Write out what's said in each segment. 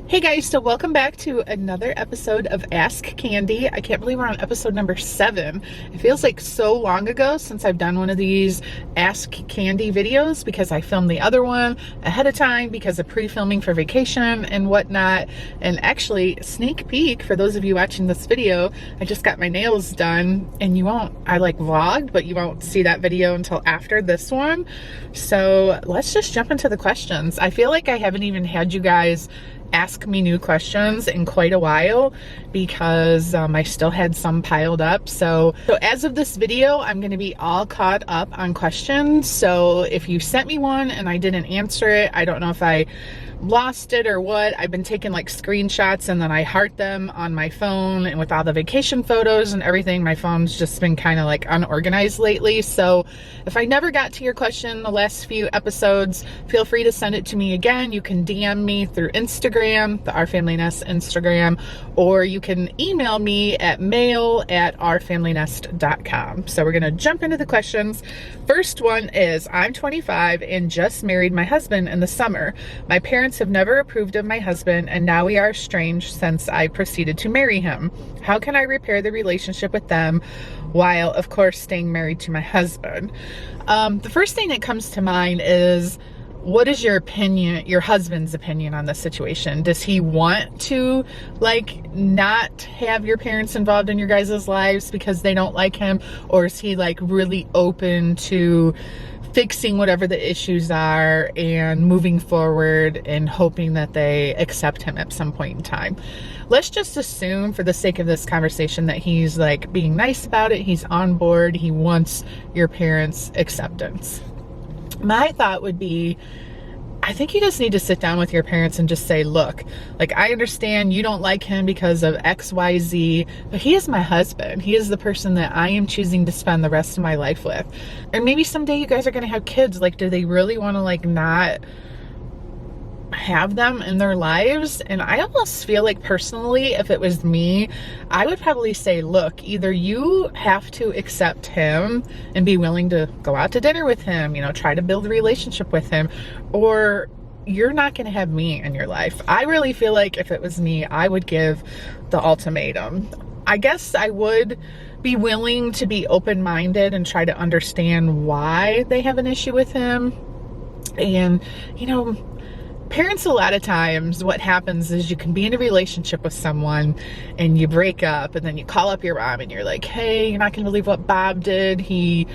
Hey guys, so welcome back to another episode of Ask Candi. I can't believe we're on episode number 7. It feels like so long ago since I've done one of these Ask Candi videos because I filmed the other one ahead of time because of pre-filming for vacation and whatnot. And actually, sneak peek for those of you watching this video, I just got my nails done and I vlogged, but you won't see that video until after this one. So let's just jump into the questions. I feel like I haven't even had you guys ask me new questions in quite a while because I still had some piled up. So as of this video, I'm going to be all caught up on questions. So if you sent me one and I didn't answer it, I don't know if I lost it or what. I've been taking like screenshots and then I heart them on my phone, and with all the vacation photos and everything, my phone's just been kind of like unorganized lately. So if I never got to your question the last few episodes, feel free to send it to me again. You can DM me through Instagram, the Our Family Nest Instagram, or you can email me at mail@ourfamilynest.com. So we're gonna jump into the questions. First one is, I'm 25 and just married my husband in the summer. My parents have never approved of my husband, and now we are estranged since I proceeded to marry him. How can I repair the relationship with them while, of course, staying married to my husband? The first thing that comes to mind is, what is your opinion, your husband's opinion on this situation? Does he want to not have your parents involved in your guys' lives because they don't like him? Or is he really open to fixing whatever the issues are and moving forward and hoping that they accept him at some point in time? Let's just assume, for the sake of this conversation, that he's being nice about it. He's on board. He wants your parents' acceptance. My thought would be, I think you just need to sit down with your parents and just say, look, I understand you don't like him because of X, Y, Z, but he is my husband. He is the person that I am choosing to spend the rest of my life with. And maybe someday you guys are going to have kids. Do they really want to not have them in their lives? And I almost feel like, personally, if it was me, I would probably say, look, either you have to accept him and be willing to go out to dinner with him, try to build a relationship with him, or you're not going to have me in your life. I really feel like if it was me, I would give the ultimatum. I guess I would be willing to be open-minded and try to understand why they have an issue with him. And, parents, a lot of times what happens is you can be in a relationship with someone and you break up, and then you call up your mom and you're like, hey, you're not gonna believe what Bob did. He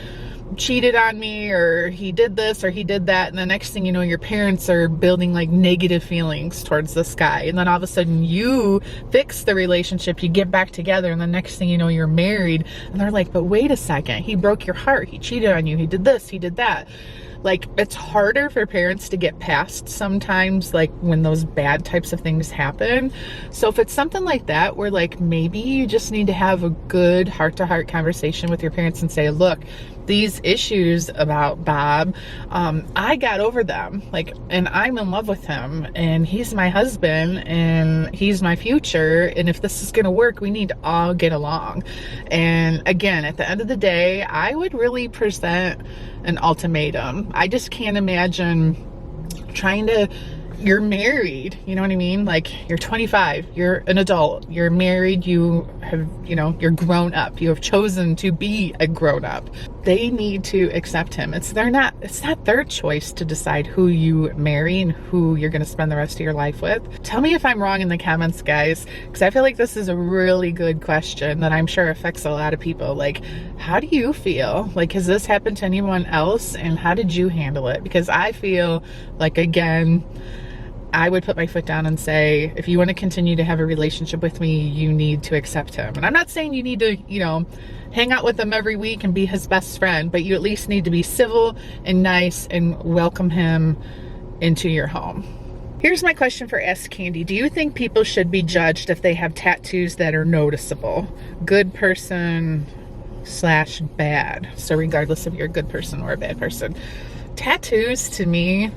cheated on me, or he did this, or he did that. And the next thing you know, your parents are building negative feelings towards this guy. And then all of a sudden you fix the relationship, you get back together, and the next thing you know, you're married. And they're like, but wait a second, he broke your heart. He cheated on you. He did this, he did that. It's harder for parents to get past sometimes, when those bad types of things happen. So if it's something like that, where maybe you just need to have a good heart-to-heart conversation with your parents and say, look, these issues about Bob, I got over them, and I'm in love with him, and he's my husband, and he's my future, and if this is gonna work, we need to all get along. And again, at the end of the day, I would really present an ultimatum. I just can't imagine you're married, you know what I mean? You're 25, you're an adult, you're married, you have, you're grown up, you have chosen to be a grown up. They need to accept him. It's not their choice to decide who you marry and who you're going to spend the rest of your life with. Tell me if I'm wrong in the comments, guys, because I feel like this is a really good question that I'm sure affects a lot of people. How do you feel? Has this happened to anyone else, and how did you handle it? Because I feel again, I would put my foot down and say, if you want to continue to have a relationship with me, you need to accept him. And I'm not saying you need to, hang out with him every week and be his best friend, but you at least need to be civil and nice and welcome him into your home. Here's my question for Ask Candi. Do you think people should be judged if they have tattoos that are noticeable? Good person / bad. So regardless if you're a good person or a bad person. Tattoos, to me,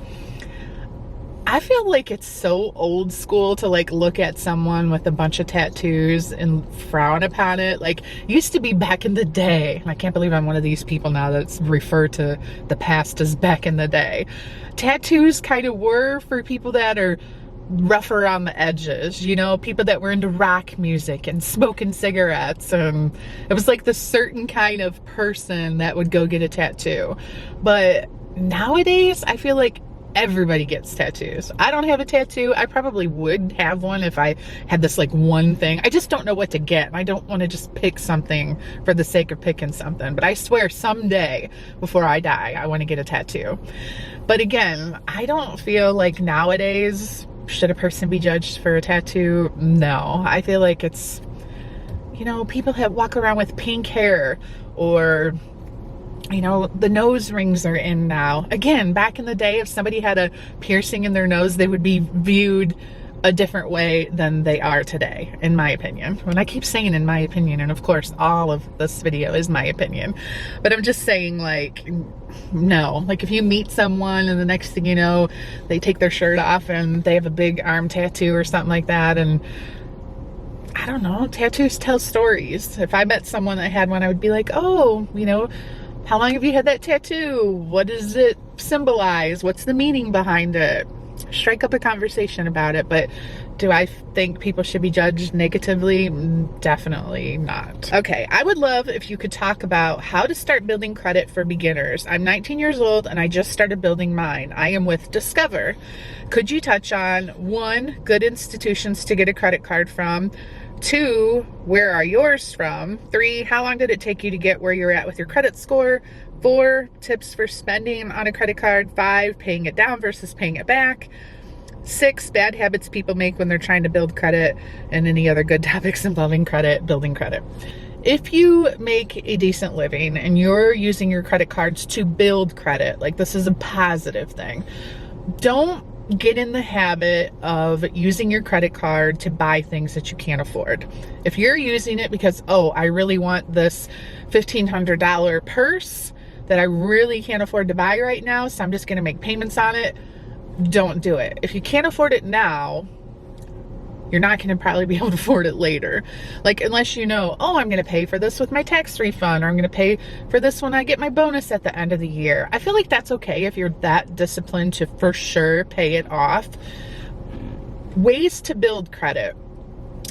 I feel like it's so old school to look at someone with a bunch of tattoos and frown upon it. Used to be back in the day. I can't believe I'm one of these people now that's referred to the past as back in the day. Tattoos kind of were for people that are rough around the edges, you know, people that were into rock music and smoking cigarettes, and it was like the certain kind of person that would go get a tattoo. But nowadays I feel like everybody gets tattoos. I don't have a tattoo. I probably would have one if I had this like one thing. I just don't know what to get. I don't want to just pick something for the sake of picking something, but I swear someday before I die I want to get a tattoo. But again, I don't feel like nowadays should a person be judged for a tattoo? No, I feel like it's, you know, people that walk around with pink hair, or, you know, the nose rings are in now. Again, back in the day, if somebody had a piercing in their nose, they would be viewed a different way than they are today, in my opinion. When I keep saying in my opinion, and of course all of this video is my opinion, but I'm just saying, like, no, like if you meet someone and the next thing you know, they take their shirt off and they have a big arm tattoo or something like that, and I don't know, tattoos tell stories. If I met someone that had one, I would be like, oh, you know, how long have you had that tattoo? What does it symbolize? What's the meaning behind it? Strike up a conversation about it. But do I think people should be judged negatively? Definitely not. Okay, I would love if you could talk about how to start building credit for beginners. I'm 19 years old and I just started building mine. I am with Discover. Could you touch on 1, good institutions to get a credit card from? 2, where are yours from? 3, how long did it take you to get where you're at with your credit score? 4, tips for spending on a credit card. 5, paying it down versus paying it back. 6, bad habits people make when they're trying to build credit, and any other good topics involving credit, building credit. If you make a decent living and you're using your credit cards to build credit, like this is a positive thing, don't get in the habit of using your credit card to buy things that you can't afford. If you're using it because, oh, I really want this $1,500 purse that I really can't afford to buy right now, so I'm just going to make payments on it, don't do it. If you can't afford it now, you're not going to probably be able to afford it later. Like, unless you know, oh, I'm going to pay for this with my tax refund, or I'm going to pay for this when I get my bonus at the end of the year. I feel like that's okay if you're that disciplined to for sure pay it off. Ways to build credit.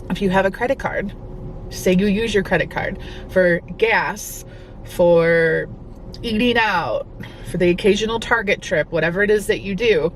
If you have a credit card, say you use your credit card for gas, for eating out, for the occasional Target trip, whatever it is that you do.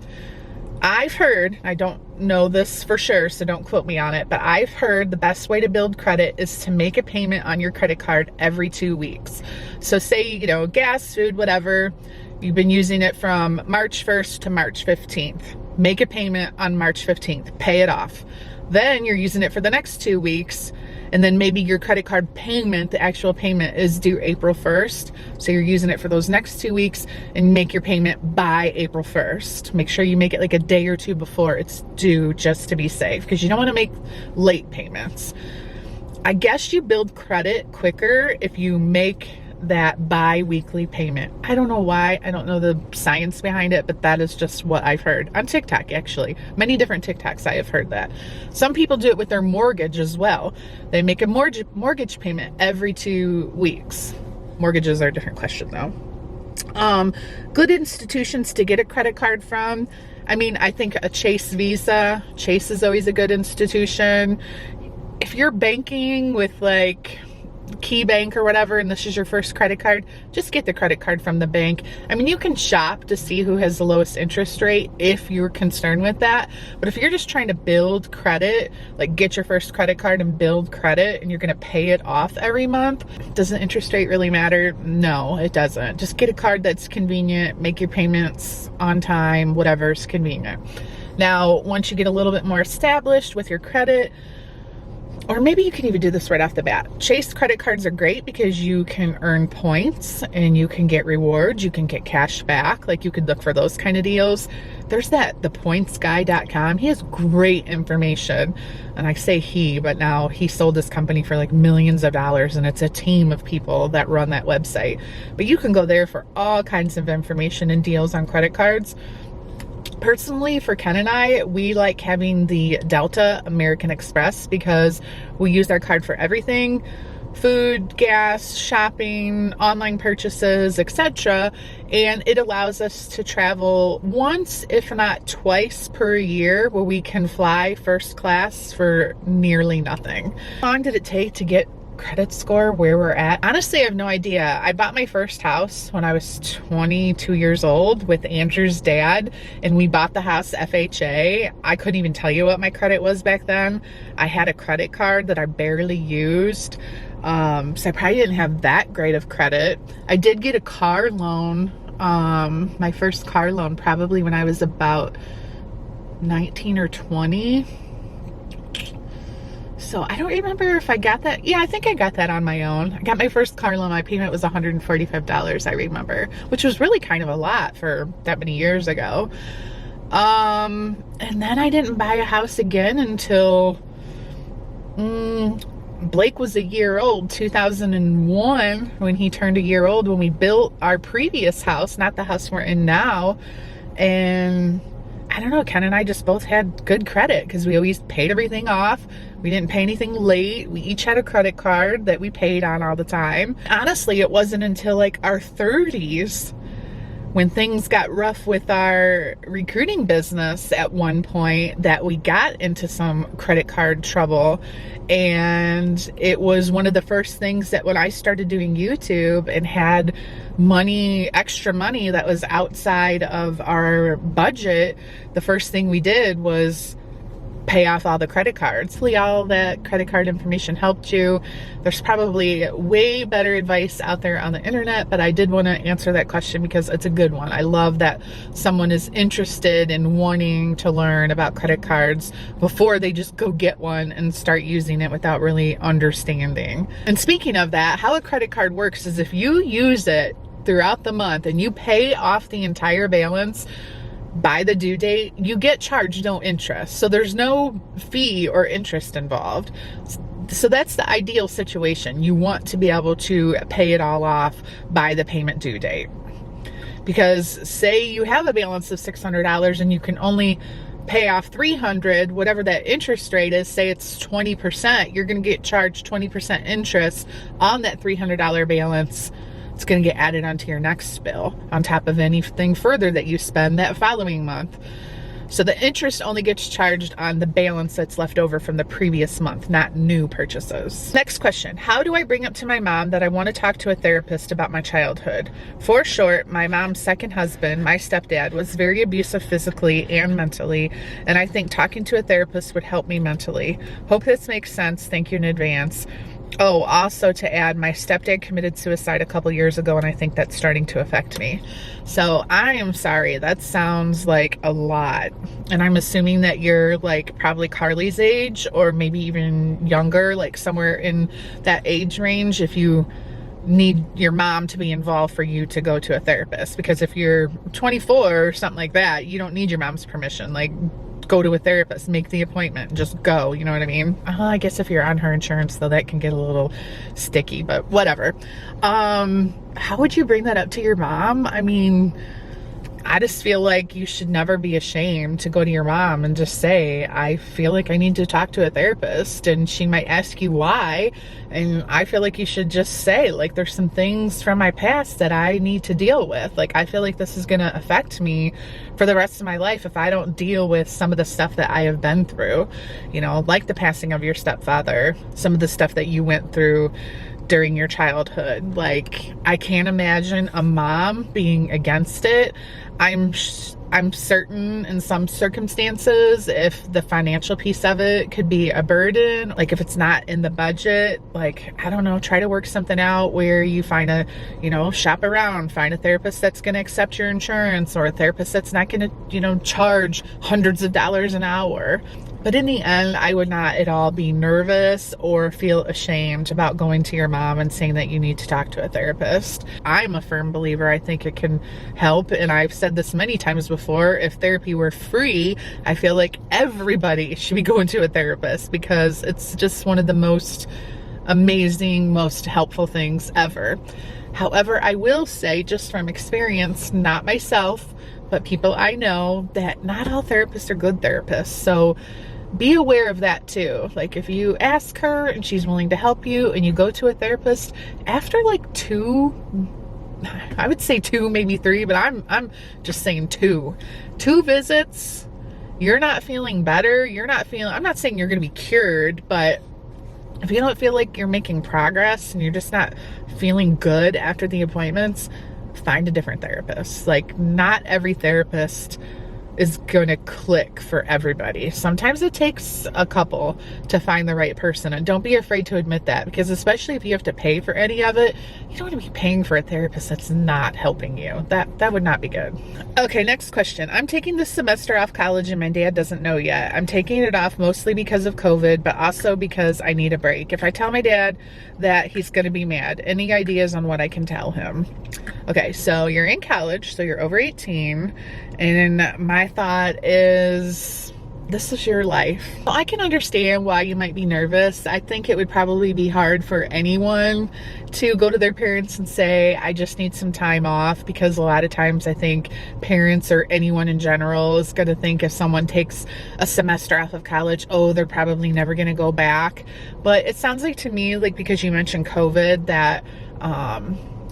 I've heard, I don't know this for sure, so don't quote me on it, but I've heard the best way to build credit is to make a payment on your credit card every 2 weeks. So say, you know, gas, food, whatever, you've been using it from March 1st to March 15th. Make a payment on March 15th, pay it off. Then you're using it for the next 2 weeks, and then maybe your credit card payment, the actual payment, is due April 1st. So you're using it for those next 2 weeks and make your payment by April 1st. Make sure you make it like a day or two before it's due, just to be safe, because you don't want to make late payments. I guess you build credit quicker if you make that bi-weekly payment. I don't know why. I don't know the science behind it, but that is just what I've heard on TikTok, actually. Many different TikToks I have heard that. Some people do it with their mortgage as well. They make a mortgage payment every 2 weeks. Mortgages are a different question though. Good institutions to get a credit card from. I mean, I think a Chase Visa. Chase is always a good institution. If you're banking with like Key Bank or whatever, and this is your first credit card, just get the credit card from the bank. I mean, you can shop to see who has the lowest interest rate if you're concerned with that. But if you're just trying to build credit, like get your first credit card and build credit, and you're going to pay it off every month, does the interest rate really matter? No, it doesn't. Just get a card that's convenient, make your payments on time, whatever's convenient. Now, once you get a little bit more established with your credit, or maybe you can even do this right off the bat. Chase credit cards are great because you can earn points and you can get rewards. You can get cash back. Like, you could look for those kind of deals. There's thepointsguy.com. He has great information. And I say he, but now he sold his company for like millions of dollars, and it's a team of people that run that website. But you can go there for all kinds of information and deals on credit cards. Personally, for Ken and I, we like having the Delta American Express because we use our card for everything, food, gas, shopping, online purchases, etc. And it allows us to travel once, if not twice per year, where we can fly first class for nearly nothing. How long did it take to get credit score where we're at? Honestly, I have no idea. I bought my first house when I was 22 years old with Andrew's dad, and we bought the house FHA. I couldn't even tell you what my credit was back then. I had a credit card that I barely used, so I probably didn't have that great of credit. I did get a car loan, my first car loan probably when I was about 19 or 20. So I don't remember if I got that. Yeah, I think I got that on my own. I got my first car loan. My payment was $145, I remember, which was really kind of a lot for that many years ago. And then I didn't buy a house again until Blake was a year old, 2001, when he turned a year old, when we built our previous house, not the house we're in now. And I don't know, Ken and I just both had good credit because we always paid everything off. We didn't pay anything late. We each had a credit card that we paid on all the time. Honestly, it wasn't until like our 30s when things got rough with our recruiting business at one point that we got into some credit card trouble. And it was one of the first things that when I started doing YouTube and had money, extra money that was outside of our budget, the first thing we did was pay off all the credit cards. Hopefully all that credit card information helped you. There's probably way better advice out there on the internet, but I did want to answer that question because it's a good one. I love that someone is interested in wanting to learn about credit cards before they just go get one and start using it without really understanding. And speaking of that, how a credit card works is if you use it throughout the month and you pay off the entire balance by the due date, you get charged no interest. So there's no fee or interest involved. So that's the ideal situation. You want to be able to pay it all off by the payment due date. Because say you have a balance of $600 and you can only pay off $300, whatever that interest rate is, say it's 20%, you're going to get charged 20% interest on that $300 balance. It's going to get added onto your next bill on top of anything further that you spend that following month. So the interest only gets charged on the balance that's left over from the previous month, not new purchases. Next question. How do I bring up to my mom that I want to talk to a therapist about my childhood? For short, my mom's second husband, my stepdad, was very abusive physically and mentally, and I think talking to a therapist would help me mentally. Hope this makes sense. Thank you in advance. Oh, also to add, my stepdad committed suicide a couple years ago, and I think that's starting to affect me. So I am sorry. That sounds like a lot. And I'm assuming that you're like probably Carly's age or maybe even younger, like somewhere in that age range, if you need your mom to be involved for you to go to a therapist. Because if you're 24 or something like that, you don't need your mom's permission. Like, go to a therapist, make the appointment, just go, you know what I mean? I guess if you're on her insurance, though, that can get a little sticky, but whatever. How would you bring that up to your mom? I mean, I just feel like you should never be ashamed to go to your mom and just say, I feel like I need to talk to a therapist, and she might ask you why, and I feel like you should just say, like, there's some things from my past that I need to deal with. Like, I feel like this is going to affect me for the rest of my life if I don't deal with some of the stuff that I have been through, you know, like the passing of your stepfather, some of the stuff that you went through during your childhood. Like, I can't imagine a mom being against it. I'm certain in some circumstances, if the financial piece of it could be a burden, like if it's not in the budget, like, I don't know, try to work something out where you find a, you know, shop around, find a therapist that's going to accept your insurance, or a therapist that's not going to, you know, charge hundreds of dollars an hour. But in the end, I would not at all be nervous or feel ashamed about going to your mom and saying that you need to talk to a therapist. I'm a firm believer. I think it can help. And I've said this many times before. If therapy were free, I feel like everybody should be going to a therapist, because it's just one of the most amazing, most helpful things ever. However, I will say, just from experience, not myself, but people I know, that not all therapists are good therapists. So be aware of that too. Like if you ask her and she's willing to help you and you go to a therapist after like 2, I would say 2, maybe 3, but I'm just saying 2 visits, you're not feeling better, I'm not saying you're going to be cured, but if you don't feel like you're making progress and you're just not feeling good after the appointments, find a different therapist. Like, not every therapist is going to click for everybody. Sometimes it takes a couple to find the right person, and don't be afraid to admit that, because especially if you have to pay for any of it, you don't want to be paying for a therapist that's not helping you. That would not be good. Okay, next question. I'm taking this semester off college and my dad doesn't know yet. I'm taking it off mostly because of COVID, but also because I need a break. If I tell my dad that, he's going to be mad. Any ideas on what I can tell him? Okay, so you're in college, so you're over 18, and my thought is, this is your life. Well, I can understand why you might be nervous. I think it would probably be hard for anyone to go to their parents and say, I just need some time off, because a lot of times I think parents, or anyone in general, is going to think if someone takes a semester off of college, oh, they're probably never going to go back. But it sounds like to me, like, because you mentioned COVID, that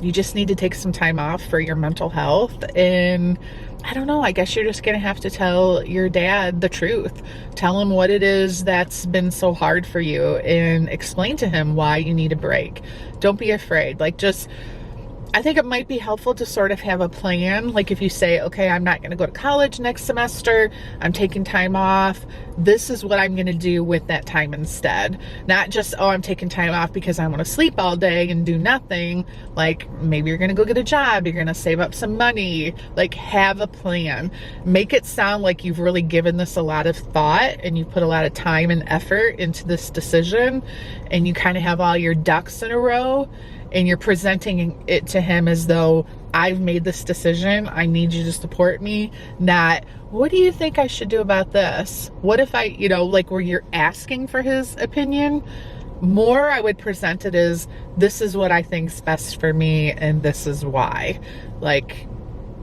you just need to take some time off for your mental health. And I don't know, I guess you're just gonna have to tell your dad the truth. Tell him what it is that's been so hard for you, and explain to him why you need a break. Don't be afraid. Like, just, I think it might be helpful to sort of have a plan. Like if you say, okay, I'm not gonna go to college next semester, I'm taking time off, this is what I'm gonna do with that time instead. Not just, oh, I'm taking time off because I want to sleep all day and do nothing. Like, maybe you're gonna go get a job, you're gonna save up some money. Like, have a plan. Make it sound like you've really given this a lot of thought and you put a lot of time and effort into this decision, and you kind of have all your ducks in a row, and you're presenting it to him as though, I've made this decision, I need you to support me. Not, what do you think I should do about this? What if I, like, where you're asking for his opinion. More, I would present it as, this is what I think's best for me, and this is why. Like,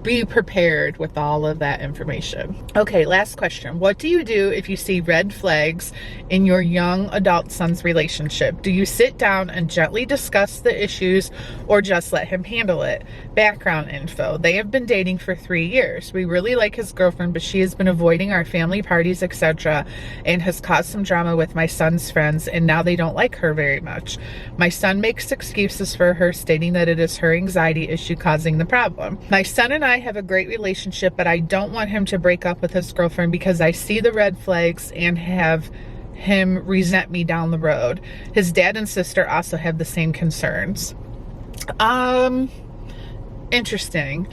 be prepared with all of that information. Okay, last question. What do you do if you see red flags in your young adult son's relationship? Do you sit down and gently discuss the issues, or just let him handle it? Background info. They have been dating for 3 years. We really like his girlfriend, but she has been avoiding our family parties, etc., and has caused some drama with my son's friends, and now they don't like her very much. My son makes excuses for her, stating that it is her anxiety issue causing the problem. My son and I have a great relationship, but I don't want him to break up with his girlfriend because I see the red flags and have him resent me down the road. His dad and sister also have the same concerns. Interesting.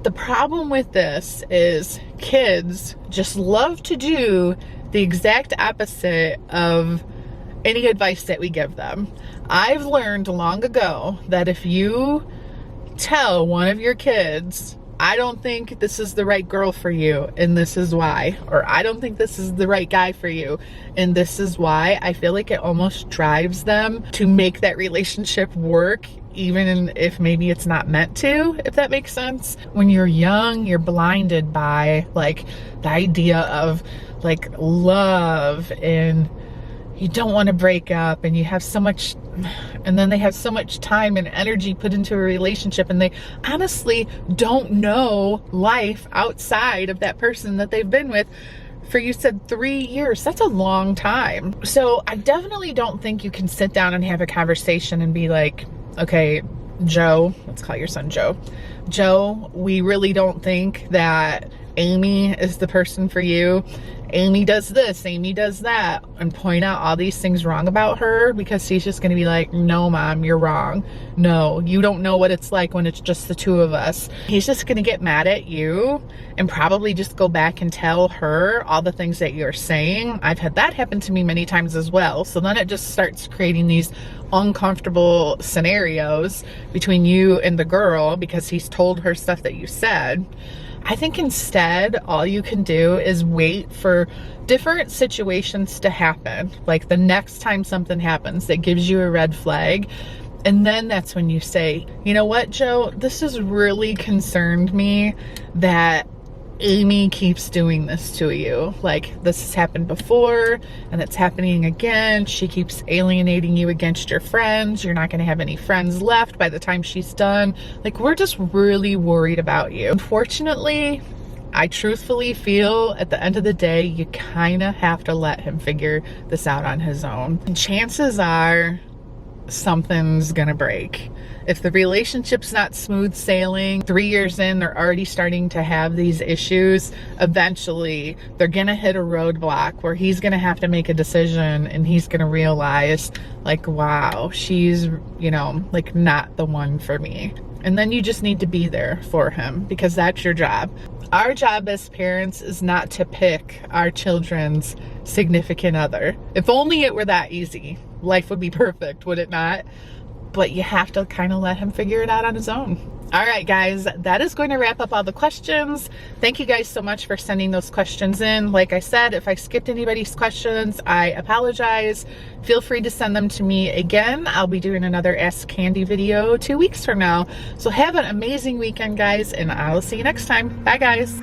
The problem with this is kids just love to do the exact opposite of any advice that we give them. I've learned long ago that if you tell one of your kids, I don't think this is the right girl for you, and this is why, or I don't think this is the right guy for you, and this is why, I feel like it almost drives them to make that relationship work, even if maybe it's not meant to, if that makes sense. When you're young, you're blinded by like the idea of like love, and you don't want to break up, and you have so much, and then they have so much time and energy put into a relationship, and they honestly don't know life outside of that person that they've been with for, you said 3 years. That's a long time. So I definitely don't think you can sit down and have a conversation and be like, okay, Joe, let's call your son Joe. Joe, we really don't think that Amy is the person for you. Amy does this, Amy does that, and point out all these things wrong about her, because he's just going to be like, no, Mom, you're wrong. No, you don't know what it's like when it's just the two of us. He's just going to get mad at you and probably just go back and tell her all the things that you're saying. I've had that happen to me many times as well. So then it just starts creating these uncomfortable scenarios between you and the girl because he's told her stuff that you said. I think instead, all you can do is wait for different situations to happen. Like the next time something happens that gives you a red flag, and then that's when you say, you know what, Joe, this has really concerned me that Amy keeps doing this to you. Like, this has happened before and it's happening again. She keeps alienating you against your friends. You're not going to have any friends left by the time she's done. Like, we're just really worried about you. Unfortunately, I truthfully feel at the end of the day, you kind of have to let him figure this out on his own. And chances are something's gonna break. If the relationship's not smooth sailing, 3 years in, they're already starting to have these issues, eventually they're gonna hit a roadblock where he's gonna have to make a decision and he's gonna realize, like, wow, she's, you know, like, not the one for me. And then you just need to be there for him, because that's your job. Our job as parents is not to pick our children's significant other. If only it were that easy. Life would be perfect, would it not? But you have to kind of let him figure it out on his own. All right, guys, that is going to wrap up all the questions. Thank you guys so much for sending those questions in. Like I said, if I skipped anybody's questions, I apologize. Feel free to send them to me again. I'll be doing another Ask Candi video 2 weeks from now. So have an amazing weekend, guys, and I'll see you next time. Bye, guys.